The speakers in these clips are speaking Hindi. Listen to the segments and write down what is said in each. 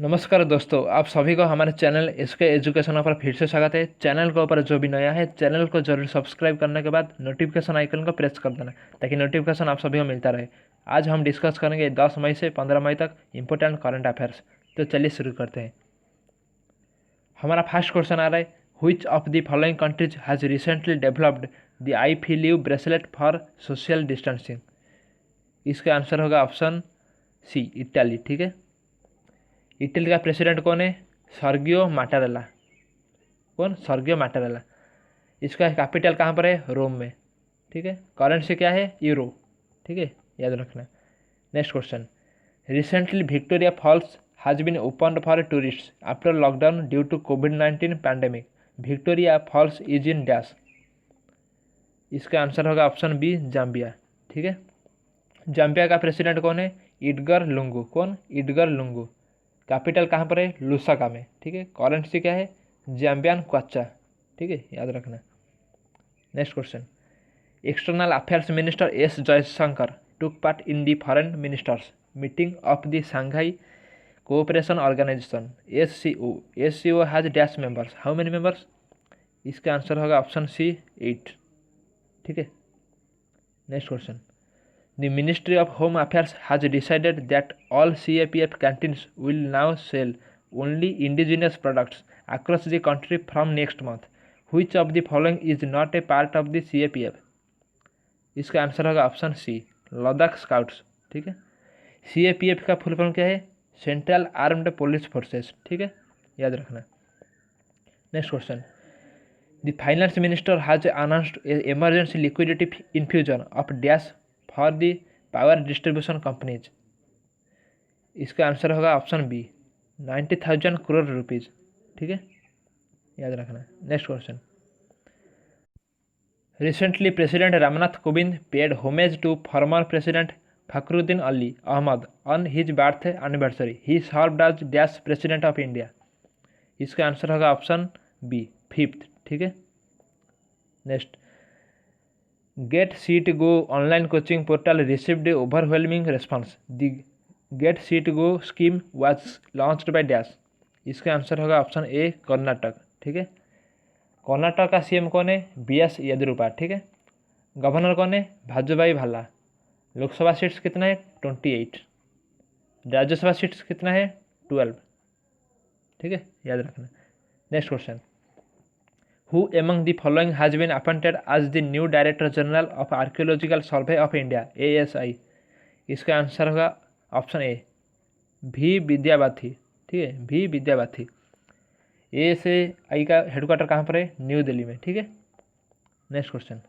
नमस्कार दोस्तों, आप सभी को हमारे चैनल एसके एजुकेशन पर फिर से स्वागत है। चैनल के ऊपर जो भी नया है, चैनल को जरूर सब्सक्राइब करने के बाद नोटिफिकेशन आइकन को प्रेस कर देना ताकि नोटिफिकेशन आप सभी को मिलता रहे। आज हम डिस्कस करेंगे 10 मई से 15 मई तक इंपॉर्टेंट करंट अफेयर्स। तो चलिए शुरू करते हैं। हमारा फर्स्ट क्वेश्चन आ रहा है, which of the following countries has recently developed the I feel you bracelet for social distancing. इसका आंसर होगा ऑप्शन सी, इटाली। ठीक है, इटली का प्रेसिडेंट कौन है? सर्गियो माटारेला। कौन? सर्गियो माटारेला। इसका कैपिटल कहाँ पर है? रोम में। ठीक है, करेंसी क्या है? यूरो। ठीक है, याद रखना। Next question, recently Victoria Falls has been open for tourist after lockdown due to कोविड-19 pandemic. Victoria Falls is in dash. इसका आंसर होगा ऑप्शन बी, जाम्बिया। ठीक है, जाम्बिया का प्रेसिडेंट कौन है? Edgar Lungu. कौन? Edgar Lungu. कैपिटल कहाँ पर है? लुसाका में। ठीक है, करेंसी क्या है? Zambian kwacha. ठीक है, याद रखना। Next question, external affairs minister S Jaishankar took part in the foreign ministers meeting of the Shanghai cooperation organisation SCO। SCO has dash members, how many members? इसका आंसर होगा ऑप्शन सी, 8। ठीक है, next question, The Ministry of Home Affairs has decided that all CAPF canteens will now sell only indigenous products across the country from next month. Which of the following is not a part of the CAPF? इसका आंसर होगा ऑप्शन सी, लद्दाख स्काउट्स। ठीक है, CAPF का फुल फॉर्म क्या है? Central armed police forces. ठीक है, याद रखना। Next question, the finance minister has announced emergency liquidity infusion of dash for the power distribution companies. इसका आंसर होगा ऑप्शन बी, 90,000 करोड़ रुपीज़। ठीक है, याद रखना। Next question, recently president Ramnath Kovind paid homage to former president Fakhruddin Ali Ahmed on his birth anniversary. He served as dash president of India. इसका आंसर होगा ऑप्शन बी, 5th। ठीक है, next, Get Seat Go online coaching portal received a overwhelming response. The Get Seat Go scheme was launched by dash. इसका आंसर होगा ऑप्शन ए, कर्नाटक। ठीक है, कर्नाटक का CM कौन है? BS येदियुरप्पा। ठीक है, गवर्नर कौन है? वाजुभाई भाला। लोकसभा सीट्स कितना है? 28। राज्यसभा सीट्स कितना है? 12। ठीक है, याद रखना। Next question, Who among the following has been appointed as the new Director General of Archaeological Survey of India ASI? इसका आंसर होगा ऑप्शन ए, भी विद्याबाथी। ठीक है, भी विद्याबाथी। ASI का हेडक्वार्टर कहाँ पर है? न्यू दिल्ली में। ठीक है, next question,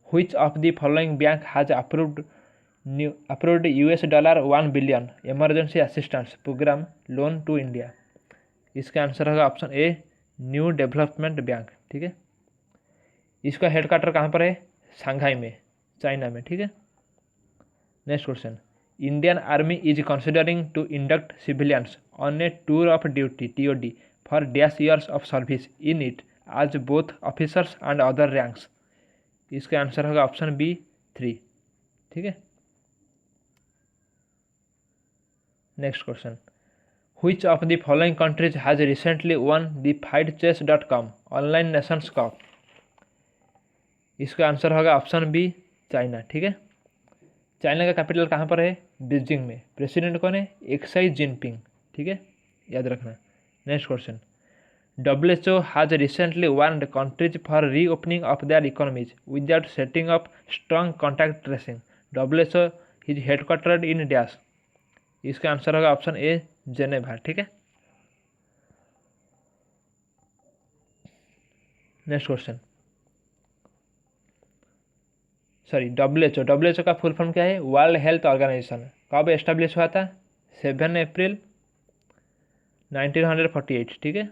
which of the following bank has approved $1 billion emergency assistance programme loan to India. इसका आंसर होगा option A, new development bank. ठीक है, इसका हेडक्वार्टर कहाँ पर है? शंघाई में, चाइना में। ठीक है, next question, Indian army is considering to induct civilians on a tour of duty TOD for dash years of service in it as both officers and other ranks. इसका आंसर होगा ऑप्शन बी, 3। ठीक है, next question, Which of the following countries has recently won the FightChess.com online Nations cup? इसका आंसर होगा ऑप्शन बी, चाइना। ठीक है, चाइना का कैपिटल कहाँ पर है? बीजिंग में। प्रेसिडेंट कौन है? एक्साई जिनपिंग। ठीक है, याद रखना। Next question, WHO has recently warned countries for reopening of their economies without setting up strong contact tracing. WHO is headquartered in dash. इसका आंसर होगा ऑप्शन ए, जेनेवा। ठीक है, नेक्स्ट क्वेश्चन, सॉरी, WHO का फुल फॉर्म क्या है? World health organisation. कब एस्टेब्लिश हुआ था? 7 अप्रैल 1948। ठीक है,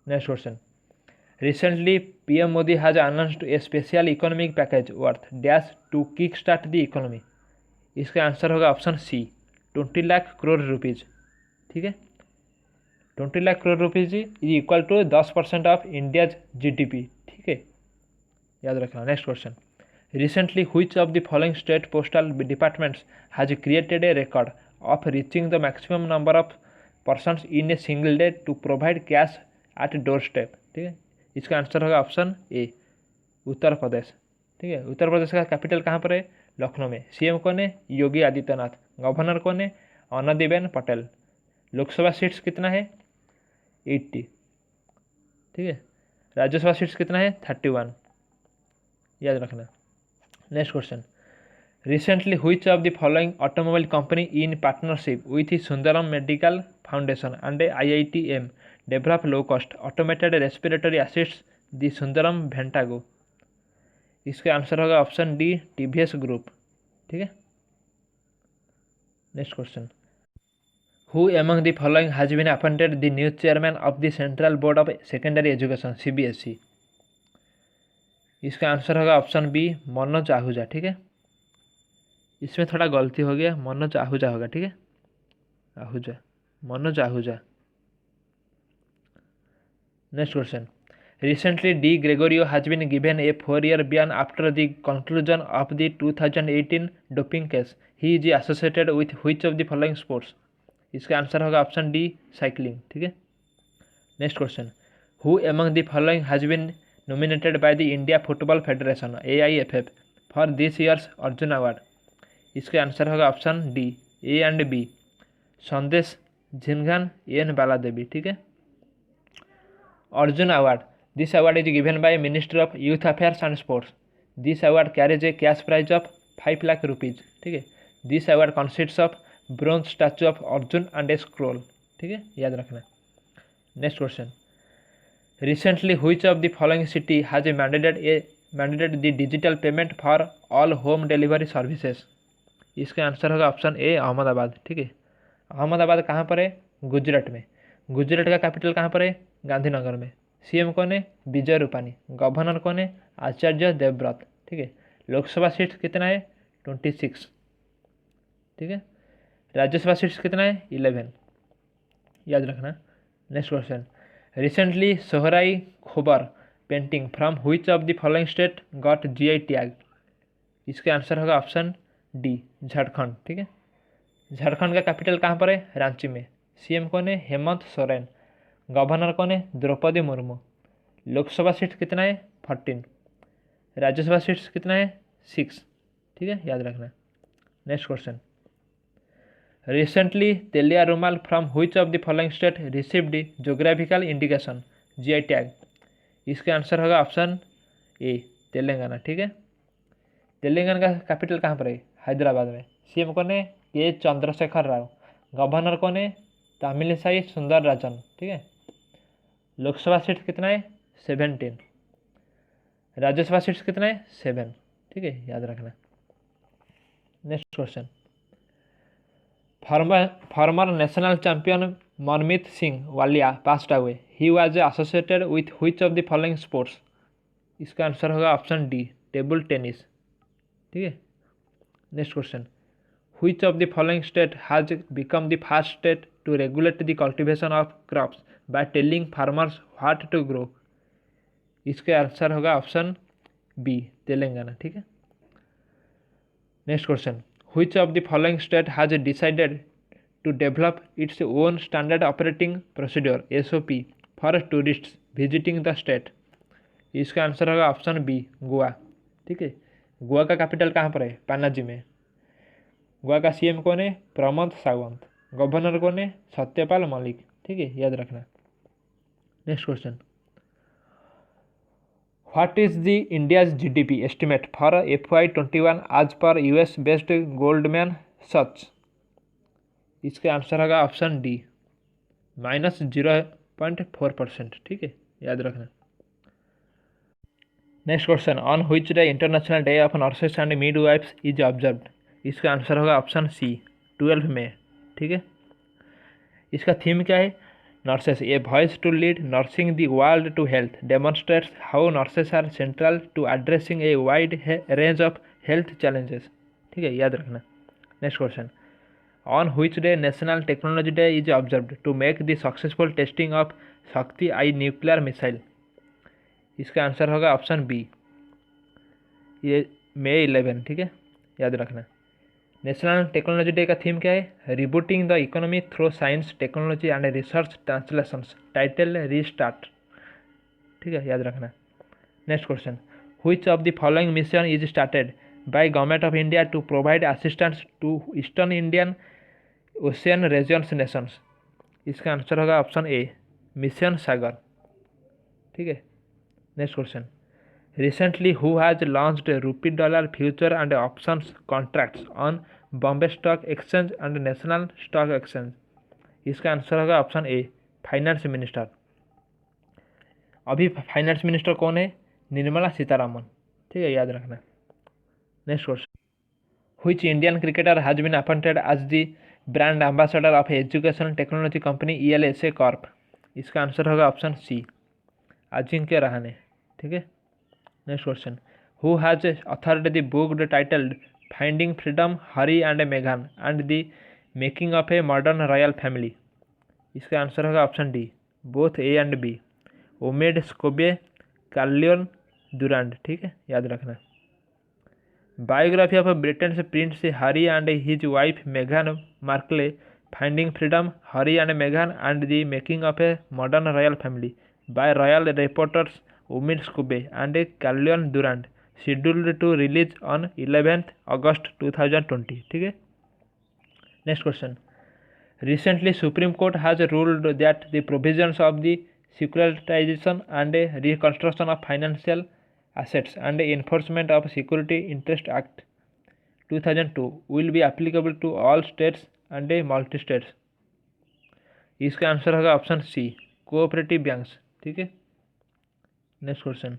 next question, recently PM Modi has announced a special economic package worth dash to kick start the economy. इसका आंसर होगा option C, 20 lakh crore rupees. ठीक है, 20 lakh crore rupees is equal to 10% of India's GDP। ठीक है, याद रखना। Next question, recently which of the following state postal departments has created a record of reaching the maximum number of persons in a single day to provide cash at doorstep. ठीक है, इसका आंसर होगा ऑप्शन ए, उत्तर प्रदेश। ठीक है, उत्तर प्रदेश का कैपिटल कहाँ पर है? लखनऊ में। सीएम कौन है? योगी आदित्यनाथ। गवर्नर कौन है? आनंदीबेन पटेल। लोकसभा सीट्स कितना है? 80। ठीक है, राज्यसभा सीट्स कितना है? 31, याद रखना। Next question, recently which of the following automobile company in partnership with Sundaram medical foundation and IITM develop low cost automated respiratory assists the Sundaram Ventago? इसका आंसर होगा ऑप्शन डी, TVS ग्रुप। ठीक है, next question, who among the following has been appointed the new chairman of the central board of secondary education CBSE? इसका आंसर होगा ऑप्शन बी, मनोज आहूजा। ठीक है, इसमें थोड़ा गलती हो गया, मनोज आहूजा होगा। ठीक है, Ahuja, Manoj Ahuja. Next question, recently Di Gregorio has been given a 4-year ban after the conclusion of the 2018 doping case. He is associated with which of the following sports? इसका आंसर होगा ऑप्शन डी, साइकिलिंग। ठीक है, next question, who among the following has been nominated by the India football federation AIFF for this years Arjuna award? इसका आंसर होगा option D, A and B, Sandesh Jhingan, N Bala Devi. ठीक है, Arjuna award, this award is given by ministry of youth affairs and sports. This award carries a cash prize of 5 lakh rupees. ठीक है, this award consists of bronze statue of Arjuna and a scroll. ठीक है, याद रखना। Next question, recently which of the following city has mandated the digital payment for all home delivery services? इसका आंसर होगा ऑप्शन ए, अहमदाबाद। ठीक है, अहमदाबाद कहाँ पर है? गुजरात में। गुजरात का कैपिटल कहाँ पर है? गांधीनगर में। सीएम कौन है? विजय रूपानी। गवर्नर कौन है? आचार्य देवव्रत। ठीक है, लोकसभा सीट कितना है? 26। ठीक है, राज्यसभा सीट्स कितना है? 11, याद रखना। नेक्स्ट क्वेश्चन, रिसेंटली सोहराई खोबर painting from which of the following state got GI tag? इसका आंसर होगा ऑप्शन डी, झारखंड। ठीक है, झारखंड का कैपिटल कहाँ पर है? रांची में। सीएम कौन है? हेमंत सोरेन। गवर्नर कौन है? द्रौपदी मुर्मू। लोकसभा सीट कितना है? 14। राज्यसभा सीट्स कितना है? 6। ठीक है, याद रखना। नेक्स्ट क्वेश्चन, रिसेंटली तेलिया रुमाल from which of the following state received geographical indication GI tag? इसका आंसर होगा ऑप्शन ए, तेलंगाना। ठीक है, तेलंगाना का कैपिटल कहाँ पर है? हैदराबाद में। सीएम कौन है? के चंद्रशेखर राव। गवर्नर कौन है? तमिलिसाई सुंदरराजन। ठीक है, लोकसभा सीट कितना है? 17। राज्यसभा सीट्स कितना है? 7। ठीक है, याद रखना। Next question, former national champion Manmeet Singh Walia passed away. He was associated with which of the following sports? इसका आंसर होगा ऑप्शन डी, टेबल टेनिस। ठीक है, next question, which of the following state has become the first state to regulate the cultivation of crops by telling farmers what to grow? इसका आंसर होगा ऑप्शन बी, तेलंगाना। ठीक है, next question, which of the following state has decided to develop its own standard operating procedure SOP for tourists visiting the state? इसका आंसर होगा ऑप्शन बी, गोवा। ठीक है, गोवा का कैपिटल कहाँ पर है? पनाजी में। गोवा का सीएम कौन है? प्रमोद सावंत। गवर्नर कौन है? सत्यपाल मलिक। ठीक है, याद रखना। Next question, what is the India's GDP estimate for FY21 आज पर US बेस्ड गोल्डमैन सच? इसका आंसर होगा ऑप्शन डी, -0.4%। ठीक है, याद रखना। Next question, on which day international day of nurses and midwifes is observed? इसका आंसर होगा ऑप्शन सी, 12 मई। ठीक है, इसका थीम क्या है? Nurses a voice to lead nursing the world to health demonstrates how nurses are central to addressing a wide range of health challenges. ठीक है, याद रखना। Next question, on which day national technology day is observed to make the successful testing of Shakti I nuclear missile? इसका आंसर होगा ऑप्शन बी, ये May 11, ठीक है, याद रखना। नेशनल टेक्नोलॉजी डे का थीम क्या है? Rebooting the economy through science technology and research translations, title restart, ठीक है, याद रखना। Next question, which of the following mission is started by government of India to provide assistance to eastern Indian ocean regions nations? इसका आंसर होगा ऑप्शन ए, मिशन सागर, ठीक है। Next question, recently who has launched rupee dollar future and options contracts on Bombay stock exchange and national stock exchange? इसका आंसर होगा ऑप्शन ए, फाइनेंस मिनिस्टर। अभी फाइनेंस मिनिस्टर कौन है? निर्मला सीतारामन, ठीक है, याद रखना। Next question, which Indian cricketer has been appointed as the brand ambassador of education technology company ELSA corp? इसका आंसर होगा ऑप्शन सी, अजिंक्य रहाणे, ठीक है। Next question, who has अथॉर्ड the book titled finding freedom, Harry and मेघन and the making of a modern royal family? इसका आंसर होगा option D, both A and B, ओमेड स्कोबे, कार्लियन दुरांड, ठीक है, याद रखना। Biography of Britain Prince Harry and his wife मेघन Merkley, finding freedom, Harry and मेघन and the making of a modern royal family by royal reporters ओमेड स्कोबे and कार्लियन दुरांड, scheduled to release on 11 अगस्त 2020, ठीक है। Next question, recently Supreme Court has ruled that the provisions of the securitization and reconstruction of financial assets and enforcement of Security Interest Act 2002 will be applicable to all states and multi-states? इसका आंसर होगा ऑप्शन सी, कोऑपरेटिव बैंक्स, ठीक है। Next question,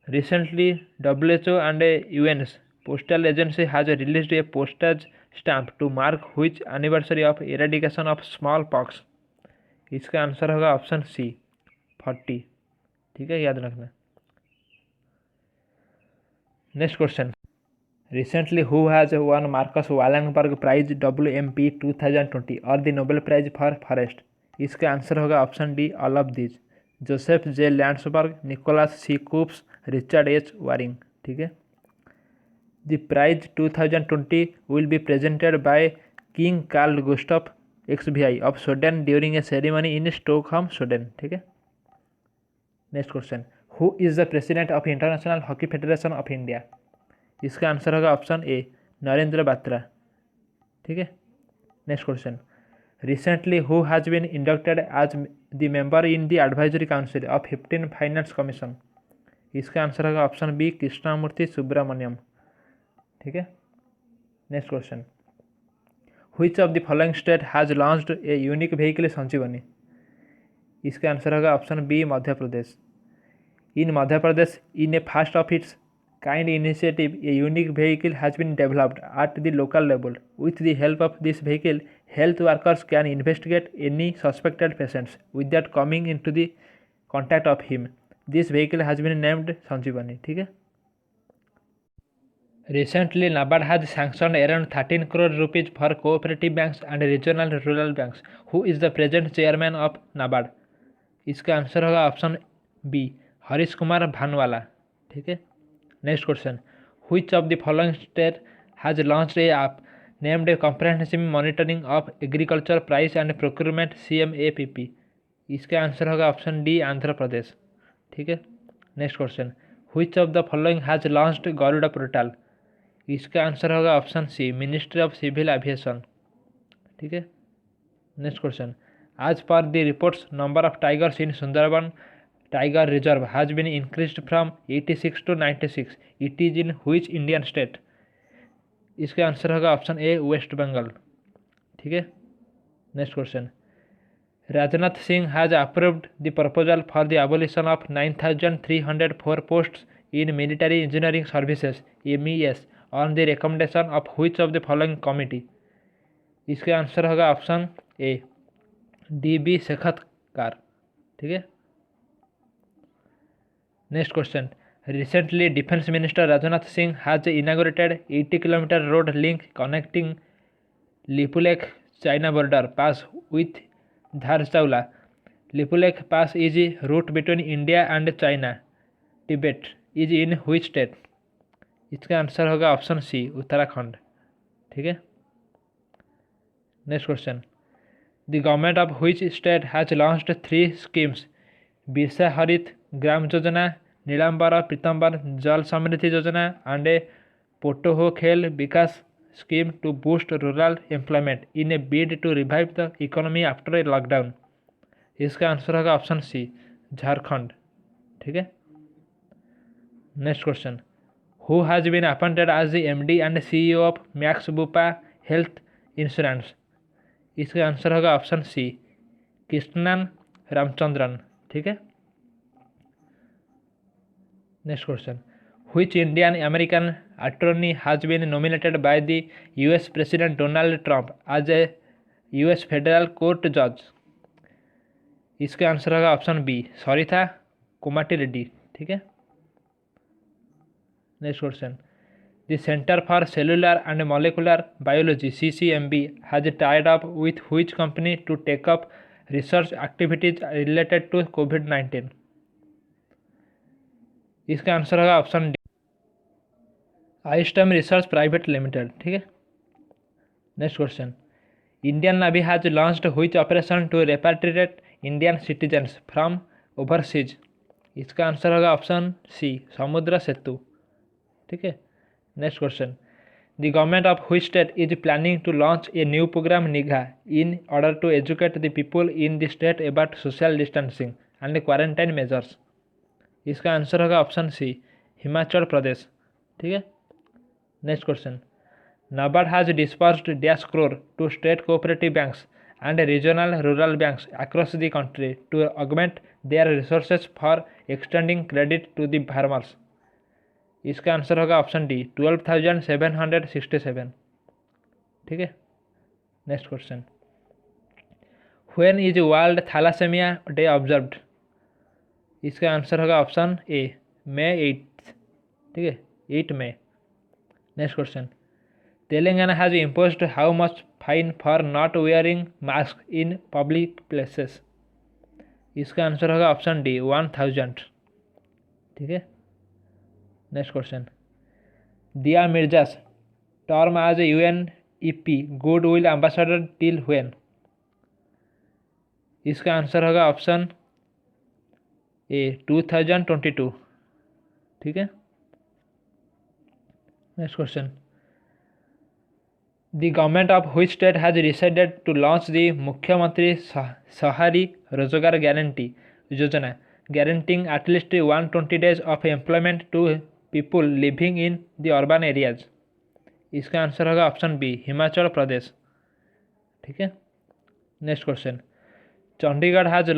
recently WHO and UN's postal agency has released a postage stamp to mark which anniversary of eradication of smallpox? इसका आंसर होगा ऑप्शन सी, 40, ठीक है, याद रखना। Next question, recently who has won Marcus Wallenberg prize WMP 2020 और the Nobel prize for forest? इसका आंसर होगा option D, all of these, Joseph J Landsberg, Nicholas C Coops, Richard H Waring, ठीक है। The prize 2020 will be presented by King Carl Gustaf XVI of Sweden during a ceremony in Stockholm, Sweden, ठीक है। Next question, who is the president of international hockey federation of India? इसका आंसर होगा ऑप्शन ए, नरेंद्र बात्रा, ठीक है। Next question, recently who has been inducted as the member in the advisory council of 15 finance commission? इसका आंसर होगा ऑप्शन बी, कृष्णामूर्ति सुब्रमण्यम, ठीक है। Next question, which of the following state has launched a unique vehicle Sanjeevani? इसका आंसर होगा option B, Madhya Pradesh. In Madhya Pradesh, in a first of its kind initiative, a unique vehicle has been developed at the local level. With the help of this vehicle, health workers can investigate any suspected patients without coming into the contact of him. This vehicle has been named Sanjeevani, ठीक है। Recently, NABARD has sanctioned around 13 crore rupees for cooperative banks and regional rural banks. Who is the present chairman of NABARD? इसका आंसर होगा ऑप्शन बी, हरीश कुमार भानवाला, ठीक है। Next question, which of the following state has launched a app named a comprehensive monitoring of agriculture price and procurement CMAPP? इसका आंसर होगा ऑप्शन डी, आंध्र प्रदेश, ठीक है। Next question, which of the following has launched Garuda portal? इसका आंसर होगा option C, ministry of civil aviation, ठीक है। Next question, as per the reports number of tigers in Sundarban tiger reserve has been increased from 86 to 96. It is in which Indian state? इसका आंसर होगा ऑप्शन ए, वेस्ट बंगाल, ठीक है। Next question, Rajnath Singh has approved the proposal for the abolition of 9304 posts in military engineering services MES on the recommendation of which of the following committee? इसका आंसर होगा ऑप्शन ए, DB शेखतकार, ठीक है। Next question, recently defence minister Rajnath Singh has inaugurated 80 kilometre road link connecting Lipulekh China border pass with Dharchula. Lipulekh pass is route between India and China Tibet is in which state? इसका आंसर होगा ऑप्शन सी उत्तराखंड। ठीक है। Next question, the government of which state has launched 3 schemes, Birsa Harit Gram योजना, नीलांबर पीताम्बर जल समृद्धि योजना एंड ए पोटोहो खेल विकास scheme to boost rural employment in a bid to revive the economy after a lockdown। इसका आंसर होगा ऑप्शन सी झारखंड। ठीक है। Next question, who has been appointed as the MD and CEO of Max Bupa health insurance. इसका आंसर होगा ऑप्शन सी कृष्णन रामचंद्रन। ठीक है। Next question, which Indian American attorney has been nominated by the US President Donald Trump as a US Federal Court judge। इसका आंसर होगा ऑप्शन बी सरिता कोमाटी रेड्डी। ठीक है। Next question, the centre for cellular and molecular biology CCMB has tied up with which company to take up research activities related to COVID-19। इसका आंसर होगा option D Istem research private limited. ठीक है। Next question, Indian navy has launched which operation to repatriate Indian citizens from overseas. इसका आंसर होगा ऑप्शन सी समुद्र सेतु। ठीक है। Next question, the government of which state is planning to launch a new programme Nigha in order to educate the people in the state about social distancing and quarantine measures. इसका आंसर होगा ऑप्शन सी हिमाचल प्रदेश। ठीक है। Next question, NABARD has disbursed dash crore to state cooperative banks and regional rural banks across the country to augment their resources for extending credit to the farmers। इसका आंसर होगा ऑप्शन डी 12,767। ठीक है। Next question, when is world thalassemia day observed. इसका आंसर होगा ऑप्शन ए May 8। ठीक है, 8 मई। Next question, Telangana has imposed how much fine for not wearing mask in public places. इसका आंसर होगा ऑप्शन डी 1000। ठीक है। Next question, Dia Mirza's term as UNEP goodwill ambassador till when. इसका आंसर होगा ऑप्शन ए 2022। ठीक है। Next question, the government of which state has decided to launch the Mukhyamantri Shahari Rozgar guarantee Yojana guaranteeing at least 120 days of employment to people living in the urban areas. इसका आंसर होगा ऑप्शन बी हिमाचल प्रदेश। ठीक है। Next question, Chandigarh has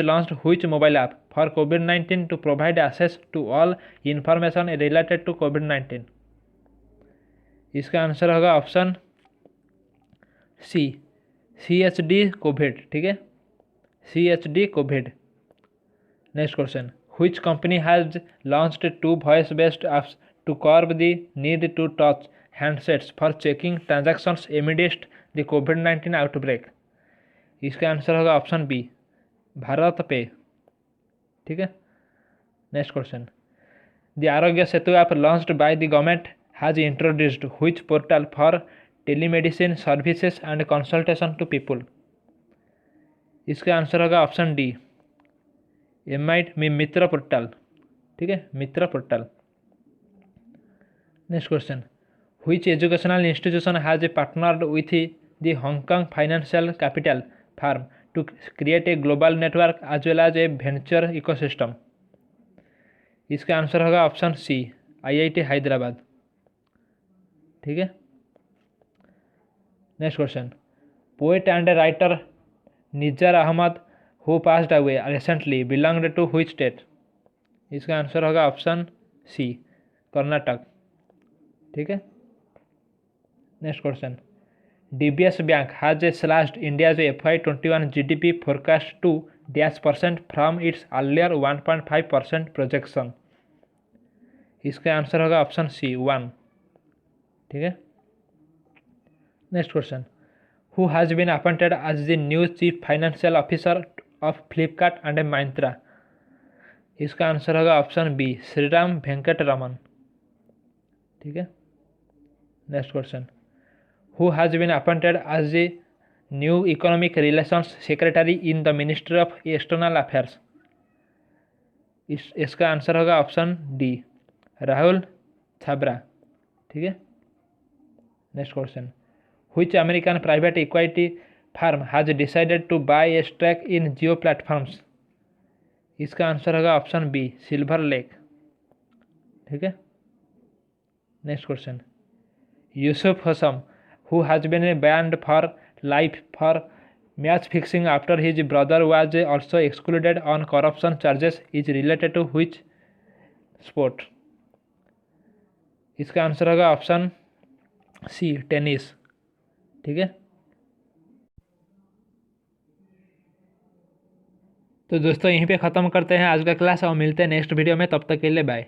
launched which mobile app for COVID-19 to provide access to all information related to COVID-19। इसका आंसर होगा ऑप्शन सी CHD कोविड। ठीक है, CHD COVID. Next question, which company has launched 2 voice based apps to curb the need to touch handsets for checking transactions amidst the COVID-19 outbreak. इसका आंसर होगा ऑप्शन बी भारत पे। ठीक है। Next question, the Aarogya Setu app launched by the government has introduced which portal for telemedicine services and consultation to people। इसका आंसर होगा ऑप्शन डी मित्र पोर्टल। ठीक है, Mitra portal. Next question, which educational institution has partnered with the Hong Kong Financial Capital Firm to create a global network as well as a venture ecosystem। इसका आंसर होगा ऑप्शन सी IIT हैदराबाद। ठीक है। Next question, poet and writer Nissar Ahmed who passed away recently belonged to which state. इसका आंसर होगा ऑप्शन सी कर्नाटक। ठीक है। Next question, DBS bank has slashed India's FY21 GDP forecast to -% from its earlier 1.5% projection. इसका आंसर होगा ऑप्शन सी 1। ठीक है। Next question, who has been appointed as the new chief financial officer of Flipkart and Myntra। इसका आंसर होगा option B Sriram Venkataraman. ठीक है। Next question, who has been appointed as the new economic relations secretary in the ministry of external affairs. इसका आंसर होगा ऑप्शन डी, राहुल छाब्रा। ठीक है। Next question, which American private equity firm has decided to buy a stake in Jio platforms. इसका आंसर होगा ऑप्शन बी, सिल्वर लेक। ठीक है। Next question, Yusuf Hasam who has been banned for life for match fixing after his brother was also excluded on corruption charges is related to which sport. इसका आंसर होगा ऑप्शन सी, टेनिस। ठीक है। तो दोस्तों यहीं पे ख़त्म करते हैं आज का क्लास और मिलते हैं नेक्स्ट वीडियो में, तब तक के लिए बाय।